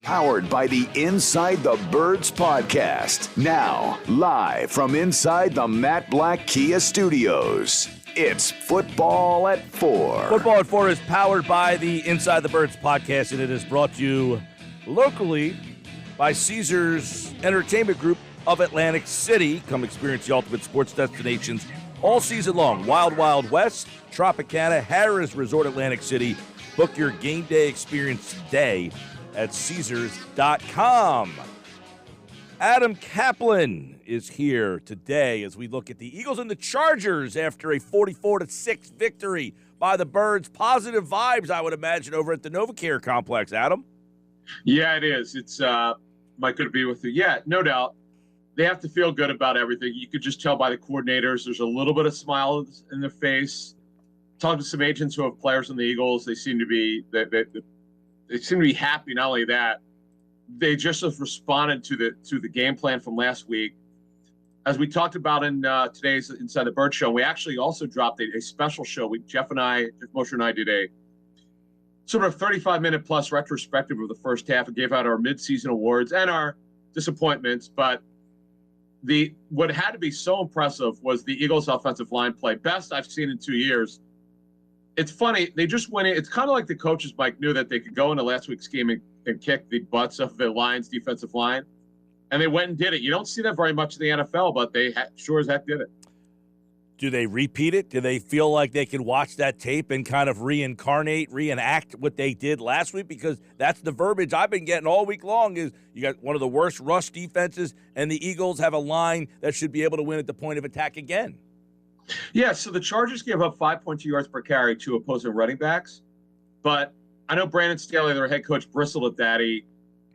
Powered by the Inside the Birds podcast. Now, live from inside the Matt Black Kia Studios. It's Football at 4. Football at 4 is powered by the Inside the Birds podcast, and it is brought to you locally by Caesars Entertainment Group of Atlantic City. Come experience the ultimate sports destinations all season long. Wild Wild West, Tropicana, Harrah's Resort Atlantic City. Book your game day experience today at Caesars.com. Adam Caplan is here today as we look at the Eagles and the Chargers after a 44-6 victory by the Birds. Positive vibes, I would imagine, over at the NovaCare complex. Adam? Yeah, it is. It's Mike, good to be with you. Yeah, no doubt. They have to feel good about everything. You could just tell by the coordinators. There's a little bit of smile in their face. Talking to some agents who have players in the Eagles, they seem to be they seem to be happy. Not only that, they just have responded to the game plan from last week. As we talked about in today's Inside the Bird show, we actually also dropped a special show. Jeff Mosher and I did a sort of 35-minute plus retrospective of the first half and gave out our midseason awards and our disappointments. But what had to be so impressive was the Eagles' offensive line play. Best I've seen in 2 years. It's funny. They just went in. It's kind of like the coaches, Mike, knew that they could go into last week's game and kick the butts of the Lions' defensive line. And they went and did it. You don't see that very much in the NFL, but they sure as heck did it. Do they repeat it? Do they feel like they can watch that tape and kind of reenact what they did last week? Because that's the verbiage I've been getting all week long is you got one of the worst rush defenses, and the Eagles have a line that should be able to win at the point of attack again. Yeah, so the Chargers gave up 5.2 yards per carry to opposing running backs. But I know Brandon Staley, their head coach, bristled at that.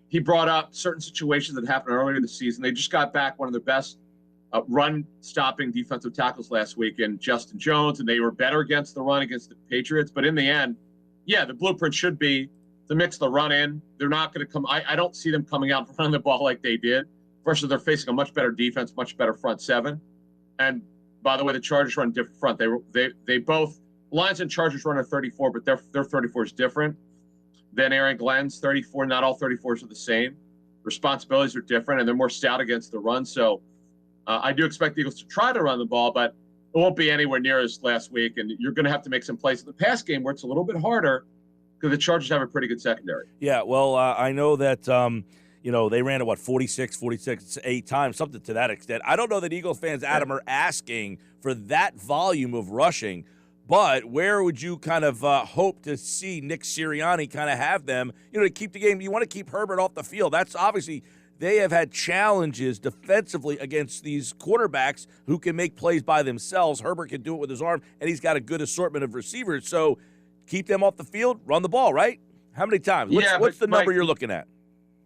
He brought up certain situations that happened earlier in the season. They just got back one of their best run-stopping defensive tackles last week in Justin Jones, and they were better against the run against the Patriots. But in the end, yeah, the blueprint should be to mix the run in. They're not going to come – I don't see them coming out and running the ball like they did. Versus they're facing a much better defense, much better front seven. And – by the way, the Chargers run a different front. They both Lions and Chargers run a 34, but their 34 is different than Aaron Glenn's 34. Not all 34s are the same. Responsibilities are different, and they're more stout against the run. So I do expect the Eagles to try to run the ball, but it won't be anywhere near as last week. And you're going to have to make some plays in the pass game where it's a little bit harder because the Chargers have a pretty good secondary. Yeah, well, I know that they ran it, 46, 8 times, something to that extent. I don't know that Eagles fans, Adam, are asking for that volume of rushing, but where would you kind of hope to see Nick Sirianni kind of have them, to keep the game? You want to keep Herbert off the field. That's obviously they have had challenges defensively against these quarterbacks who can make plays by themselves. Herbert can do it with his arm, and he's got a good assortment of receivers. So keep them off the field, run the ball, right? How many times? What's the number you're looking at?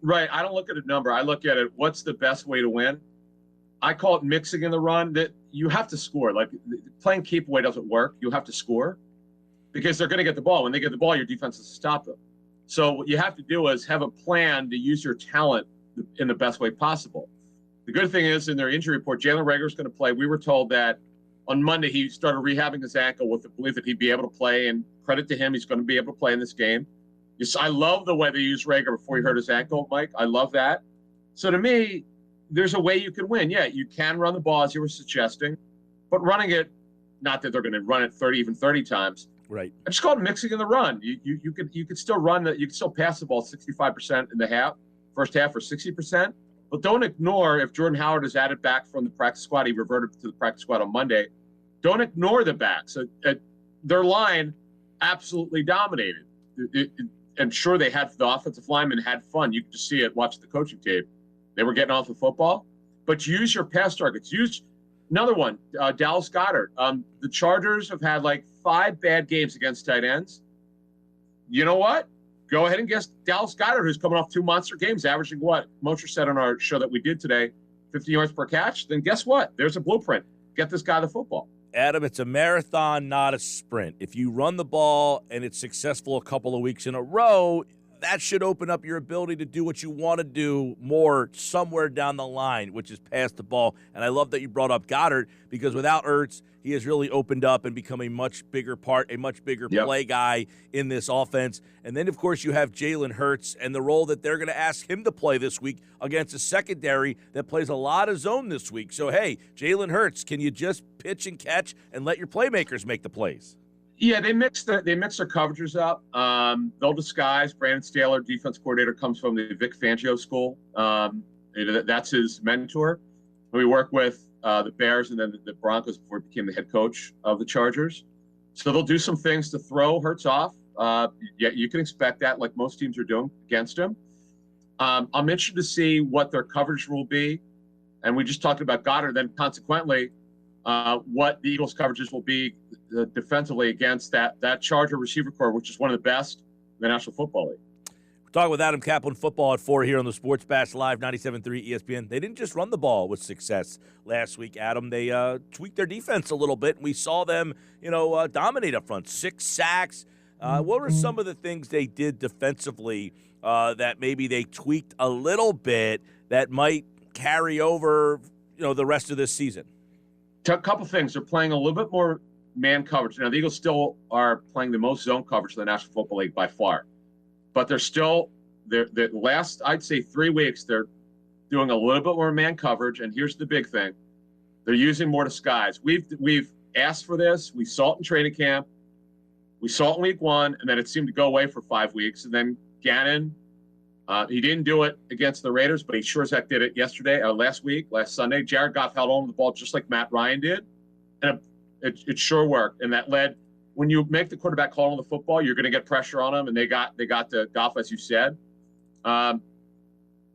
Right. I don't look at a number. I look at it, what's the best way to win? I call it mixing in the run. That you have to score. Like playing keep away doesn't work. You have to score because they're going to get the ball. When they get the ball, your defense has to stop them. So what you have to do is have a plan to use your talent in the best way possible. The good thing is in their injury report, Jalen Reagor is going to play. We were told that on Monday he started rehabbing his ankle with the belief that he'd be able to play, and credit to him, he's going to be able to play in this game. Yes, I love the way they used Reagor before he hurt his ankle, Mike. I love that. So to me, there's a way you can win. Yeah, you can run the ball, as you were suggesting, but running it, not that they're going to run it 30 times. Right. I just call it mixing in the run. You could still you can still pass the ball 65% in the first half or 60%, but don't ignore if Jordan Howard is added back from the practice squad. He reverted to the practice squad on Monday. Don't ignore the backs. Their line absolutely dominated. And sure, they had the offensive linemen had fun. You could just see it, watch the coaching tape. They were getting off the football. But use your pass targets. Use another one, Dallas Goedert. The Chargers have had like 5 bad games against tight ends. You know what? Go ahead and guess Dallas Goedert, who's coming off 2 monster games, averaging what? Mosher said on our show that we did today, 50 yards per catch. Then guess what? There's a blueprint. Get this guy the football. Adam, it's a marathon, not a sprint. If you run the ball and it's successful a couple of weeks in a row, that should open up your ability to do what you want to do more somewhere down the line, which is pass the ball. And I love that you brought up Goddard, because without Ertz, he has really opened up and become a much bigger part, a much bigger play guy in this offense. And then, of course, you have Jalen Hurts and the role that they're going to ask him to play this week against a secondary that plays a lot of zone this week. So, hey, Jalen Hurts, can you just pitch and catch and let your playmakers make the plays? Yeah, they mix their coverages up. They'll disguise. Brandon Staley, defense coordinator, comes from the Vic Fangio school. That's his mentor. We work with the Bears and then the Broncos before he became the head coach of the Chargers. So they'll do some things to throw Hurts off. Yeah, you can expect that, like most teams are doing against him. I'm interested to see what their coverage will be. And we just talked about Goddard. Then consequently, what the Eagles' coverages will be defensively against that Charger receiver corps, which is one of the best in the National Football League. We're talking with Adam Caplan, football at 4 here on the Sports Bash Live, 97.3 ESPN. They didn't just run the ball with success last week, Adam. They tweaked their defense a little bit, and we saw them, dominate up front. 6 sacks. What were some of the things they did defensively that maybe they tweaked a little bit that might carry over, the rest of this season? A couple things. They're playing a little bit more man coverage. Now, the Eagles still are playing the most zone coverage in the National Football League by far. But they're still, the last, I'd say 3 weeks, they're doing a little bit more man coverage. And here's the big thing. They're using more disguise. We've asked for this. We saw it in training camp. We saw it in week 1, and then it seemed to go away for 5 weeks. And then Gannon, he didn't do it against the Raiders, but he sure as heck did it last Sunday. Jared Goff held on to the ball just like Matt Ryan did. And it sure worked. And that led, when you make the quarterback call on the football, you're going to get pressure on him. And they got the Goff, as you said.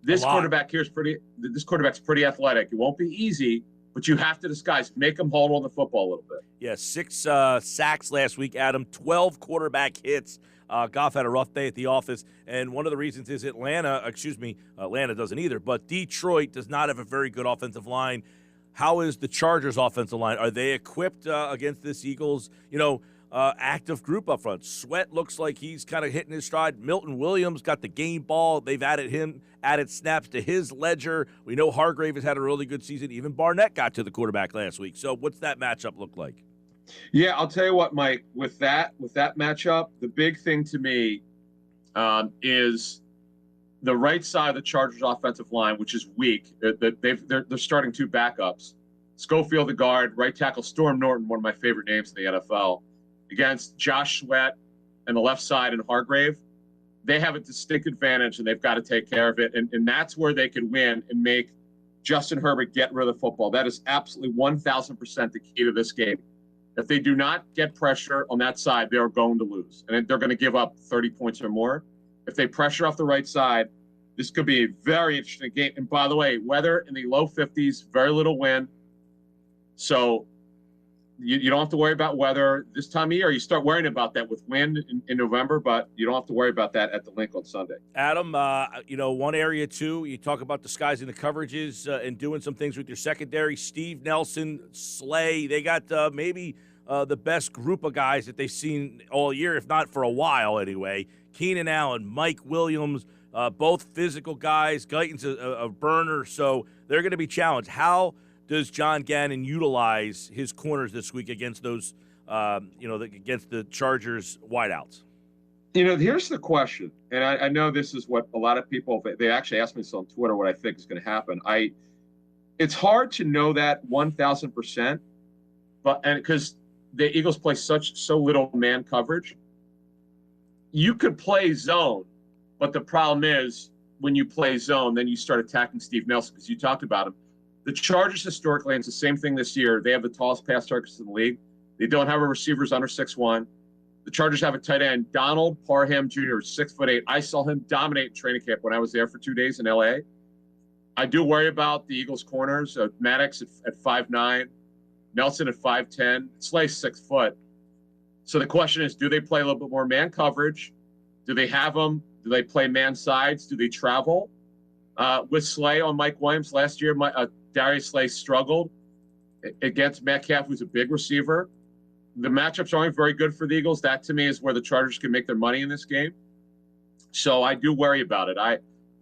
This quarterback's pretty athletic. It won't be easy, but you have to disguise, make him hold on the football a little bit. Yeah, 6 sacks last week, Adam, 12 quarterback hits. Goff had a rough day at the office, and one of the reasons is Atlanta doesn't either, but Detroit does not have a very good offensive line. How is the Chargers' offensive line? Are they equipped against this Eagles, active group up front? Sweat looks like he's kind of hitting his stride. Milton Williams got the game ball. They've added snaps to his ledger. We know Hargrave has had a really good season. Even Barnett got to the quarterback last week. So what's that matchup look like? Yeah, I'll tell you what, Mike, with that matchup, the big thing to me is the right side of the Chargers offensive line, which is weak. They're starting 2 backups. Schofield, the guard, right tackle Storm Norton, one of my favorite names in the NFL, against Josh Sweat and the left side and Hargrave. They have a distinct advantage, and they've got to take care of it. And that's where they can win and make Justin Herbert get rid of the football. That is absolutely 1,000% the key to this game. If they do not get pressure on that side, they are going to lose. And they're going to give up 30 points or more. If they pressure off the right side, this could be a very interesting game. And by the way, weather in the low 50s, very little wind. So you don't have to worry about weather this time of year. You start worrying about that with wind in November, but you don't have to worry about that at the Link on Sunday. Adam, one area too, you talk about disguising the coverages and doing some things with your secondary. Steve Nelson, Slay, they got maybe the best group of guys that they've seen all year, if not for a while anyway. Keenan Allen, Mike Williams, both physical guys. Guyton's a burner, so they're going to be challenged. How does John Gannon utilize his corners this week against those, against the Chargers wideouts? Here's the question, and I know this is what a lot of people, they actually asked me this on Twitter, what I think is going to happen. It's hard to know that 1,000%, and because the Eagles play so little man coverage, you could play zone, but the problem is when you play zone, then you start attacking Steve Nelson, because you talked about him. The Chargers historically, and it's the same thing this year, they have the tallest pass targets in the league. They don't have a receivers under 6'1". The Chargers have a tight end, Donald Parham Jr., 6'8". I saw him dominate in training camp when I was there for 2 days in L.A. I do worry about the Eagles' corners. Maddox at 5'9", Nelson at 5'10", Slay's 6 foot. So the question is, do they play a little bit more man coverage? Do they have them? Do they play man sides? Do they travel? With Slay on Mike Williams last year, Darius Slay struggled against Metcalf, who's a big receiver. The matchups aren't very good for the Eagles. That, to me, is where the Chargers can make their money in this game. So I do worry about it.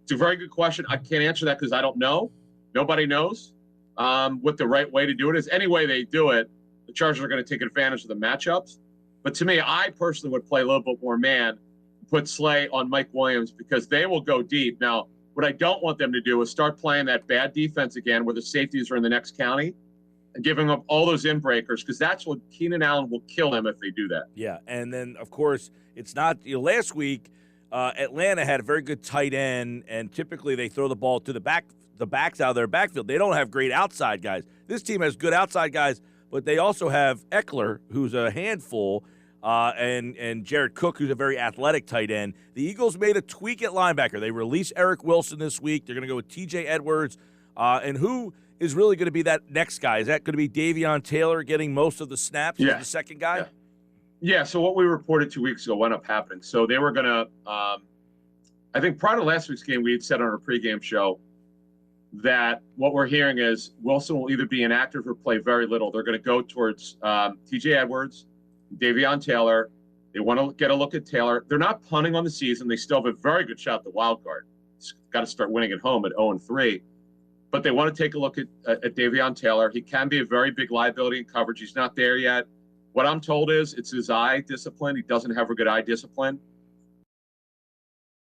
It's a very good question. I can't answer that because I don't know. Nobody knows what the right way to do it is. Any way they do it, the Chargers are going to take advantage of the matchups. But to me, I personally would play a little bit more man, put Slay on Mike Williams because they will go deep. Now, what I don't want them to do is start playing that bad defense again where the safeties are in the next county and giving up all those in-breakers because that's what Keenan Allen will kill them if they do that. Yeah, and then, of course, it's not last week Atlanta had a very good tight end, and typically they throw the ball to the backs out of their backfield. They don't have great outside guys. This team has good outside guys, but they also have Eckler, who's a handful, and Jared Cook, who's a very athletic tight end. The Eagles made a tweak at linebacker. They released Eric Wilson this week. They're going to go with T.J. Edwards. And who is really going to be that next guy? Is that going to be Davion Taylor getting most of the snaps as the second guy? Yeah, so what we reported 2 weeks ago wound up happening. So they were going to I think prior to last week's game, we had said on our pregame show that what we're hearing is Wilson will either be inactive or play very little. They're going to go towards T.J. Edwards, Davion Taylor. They want to get a look at Taylor. They're not punting on the season. They still have a very good shot at the wild card. It's got to start winning at home at 0-3. But they want to take a look at Davion Taylor. He can be a very big liability in coverage. He's not there yet. What I'm told is it's his eye discipline. He doesn't have a good eye discipline.